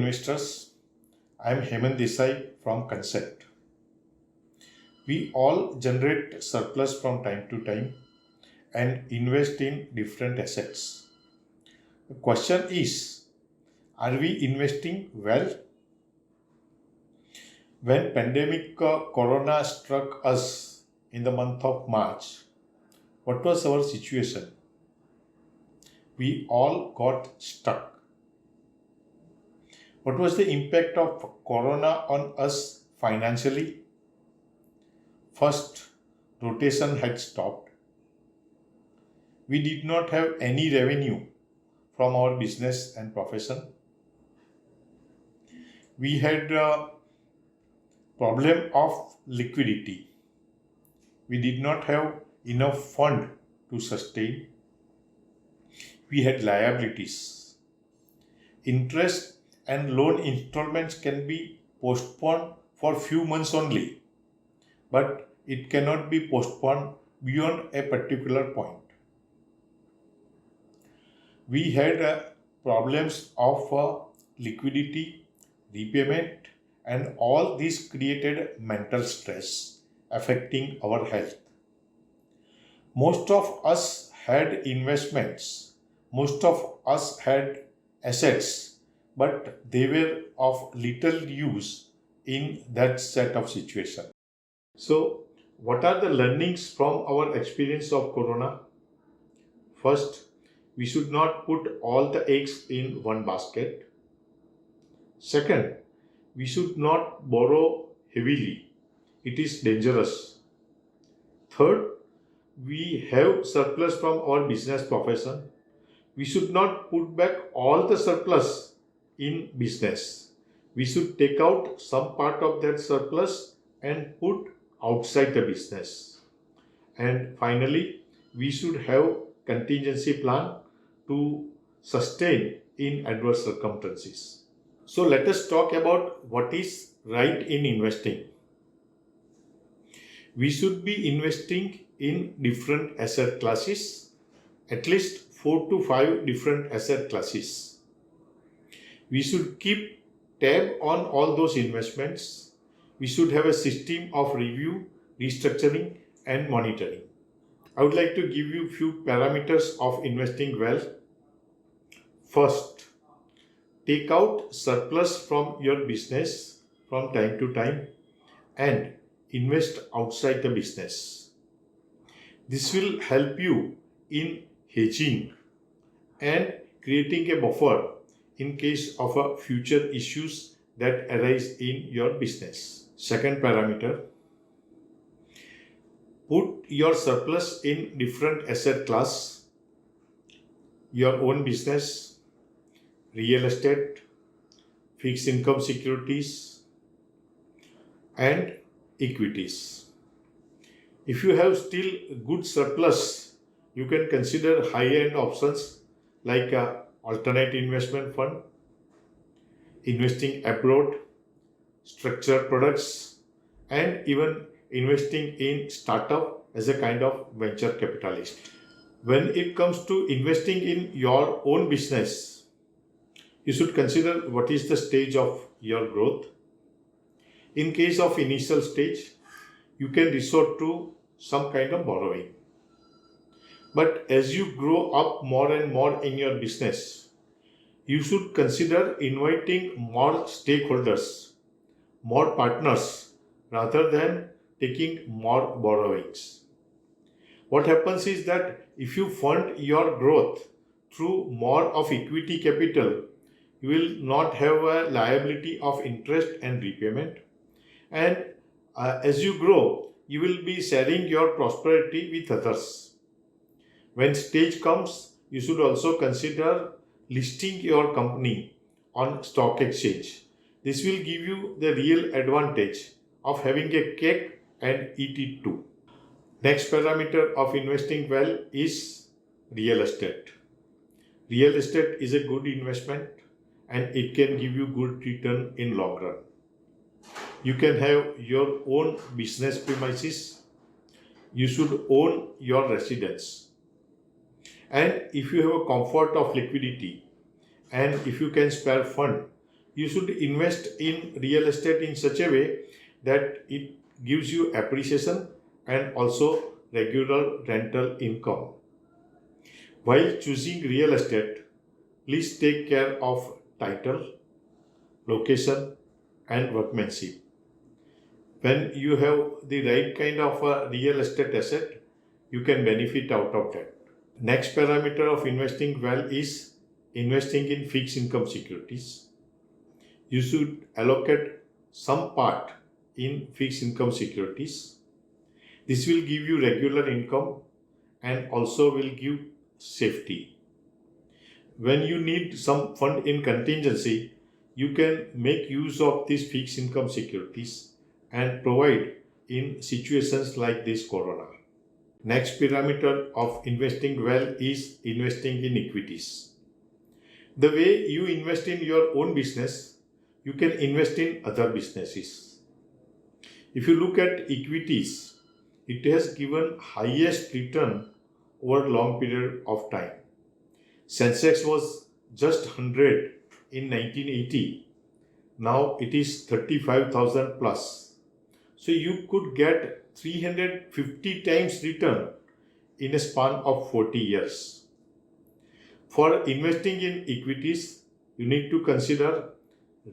investors. I am Hemant Desai from Concept. We all generate surplus from time to time and invest in different assets. The question is, are we investing well? When pandemic corona struck us in the month of March, what was our situation? We all got stuck. What was the impact of corona on us financially? First, rotation had stopped. We did not have any revenue from our business and profession. We had a problem of liquidity. We did not have enough fund to sustain. We had liabilities. Interest and loan installments can be postponed for few months only, but it cannot be postponed beyond a particular point. We had problems of liquidity, repayment, and all this created mental stress affecting our health. Most of us had investments, most of us had assets, but they were of little use in that set of situation. So, what are the learnings from our experience of corona? First, we should not put all the eggs in one basket. Second, we should not borrow heavily. It is dangerous. Third, we have surplus from our business profession. We should not put back all the surplus in business. We should take out some part of that surplus and put outside the business. And finally, we should have contingency plan to sustain in adverse circumstances. So let us talk about what is right in investing. We should be investing in different asset classes, at least 4 to 5 different asset classes. We should keep tab on all those investments. We should have a system of review, restructuring, and monitoring. I would like to give you few parameters of investing well. First, take out surplus from your business from time to time and invest outside the business. This will help you in hedging and creating a buffer in case of future issues that arise in your business. Second parameter, put your surplus in different asset class, your own business, real estate, fixed income securities, and equities. If you have still good surplus, you can consider high-end options like alternate investment fund, investing abroad, structured products, and even investing in startup as a kind of venture capitalist. When it comes to investing in your own business, you should consider what is the stage of your growth. In case of initial stage, you can resort to some kind of borrowing. But as you grow up more and more in your business, you should consider inviting more stakeholders, more partners, rather than taking more borrowings. What happens is that if you fund your growth through more of equity capital, you will not have a liability of interest and repayment. And as you grow, you will be sharing your prosperity with others. When stage comes, you should also consider listing your company on stock exchange. This will give you the real advantage of having a cake and eat it too. Next parameter of investing well is real estate. Real estate is a good investment and it can give you good return in long run. You can have your own business premises. You should own your residence. And if you have a comfort of liquidity and if you can spare fund, you should invest in real estate in such a way that it gives you appreciation and also regular rental income. While choosing real estate, please take care of title, location, and workmanship. When you have the right kind of a real estate asset, you can benefit out of that. Next parameter of investing well is investing in fixed income securities. You should allocate some part in fixed income securities. This will give you regular income and also will give safety. When you need some fund in contingency, you can make use of these fixed income securities and provide in situations like this corona. Next parameter of investing well is investing in equities. The way you invest in your own business, you can invest in other businesses. If you look at equities, it has given highest return over long period of time. Sensex was just 100 in 1980. Now it is 35,000 plus. So you could get 350 times return in a span of 40 years. For investing in equities, you need to consider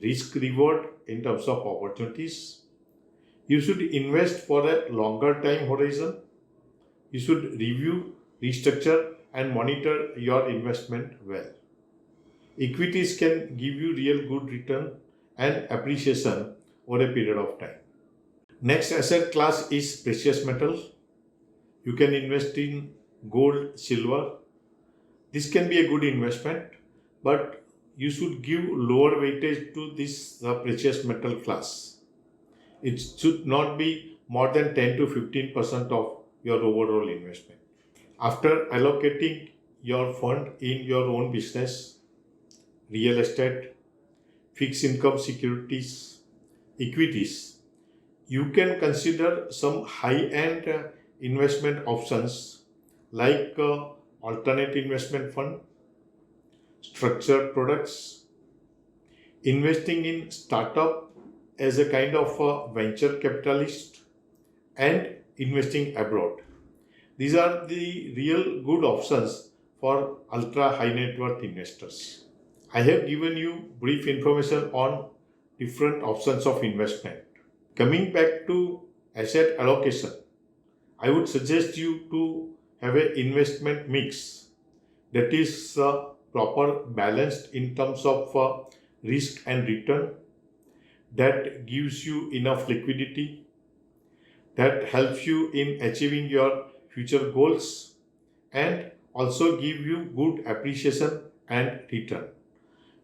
risk reward in terms of opportunities. You should invest for a longer time horizon. You should review, restructure, and monitor your investment well. Equities can give you real good return and appreciation over a period of time. Next asset class is precious metal. You can invest in gold, silver. This can be a good investment, but you should give lower weightage to this precious metal class. It should not be more than 10 to 15% of your overall investment. After allocating your fund in your own business, real estate, fixed income securities, equities, you can consider some high-end investment options like alternate investment fund, structured products, investing in startup as a kind of a venture capitalist, and investing abroad. These are the real good options for ultra high net worth investors. I have given you brief information on different options of investment. Coming back to asset allocation, I would suggest you to have an investment mix that is proper balanced in terms of risk and return, that gives you enough liquidity, that helps you in achieving your future goals, and also give you good appreciation and return.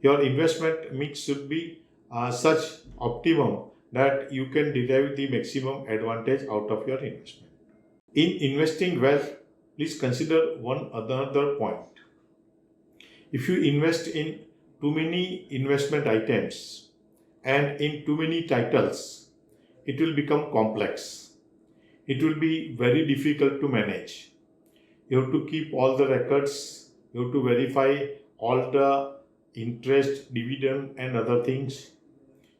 Your investment mix should be such optimum that you can derive the maximum advantage out of your investment. In investing well, please consider one another point. If you invest in too many investment items and in too many titles, it will become complex. It will be very difficult to manage. You have to keep all the records, you have to verify all the interest, dividend, and other things.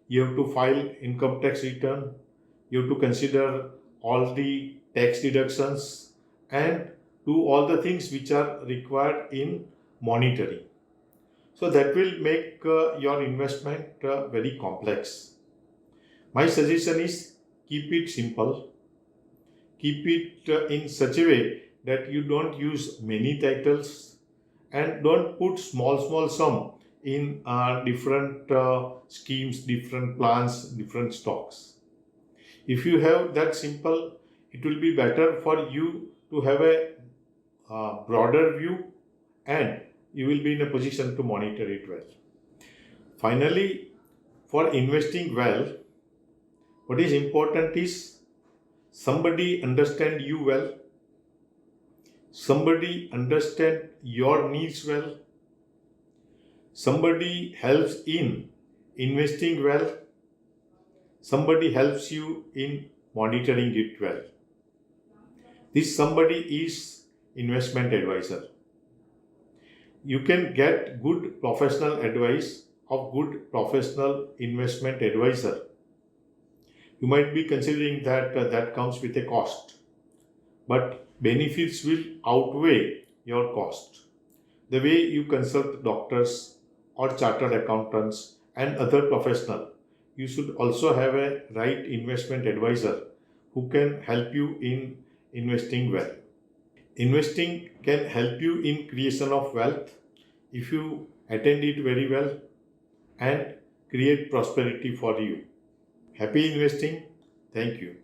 You have to file income tax return. You have to consider all the tax deductions and do all the things which are required in monitoring. So that will make your investment very complex. My suggestion is keep it simple. Keep it in such a way that you don't use many titles and don't put small sum in different schemes, different plans, different stocks. If you have that simple, it will be better for you to have a broader view and you will be in a position to monitor it well. Finally, for investing well, what is important is somebody understand you well, somebody understand your needs well, somebody helps in investing well, somebody helps you in monitoring it well. This somebody is investment advisor. You can get good professional advice of good professional investment advisor. You might be considering that that comes with a cost, but benefits will outweigh your cost. The way you consult doctors or chartered accountants and other professionals, you should also have a right investment advisor who can help you in investing well. Investing can help you in creation of wealth if you attend it very well and create prosperity for you. Happy investing. Thank you.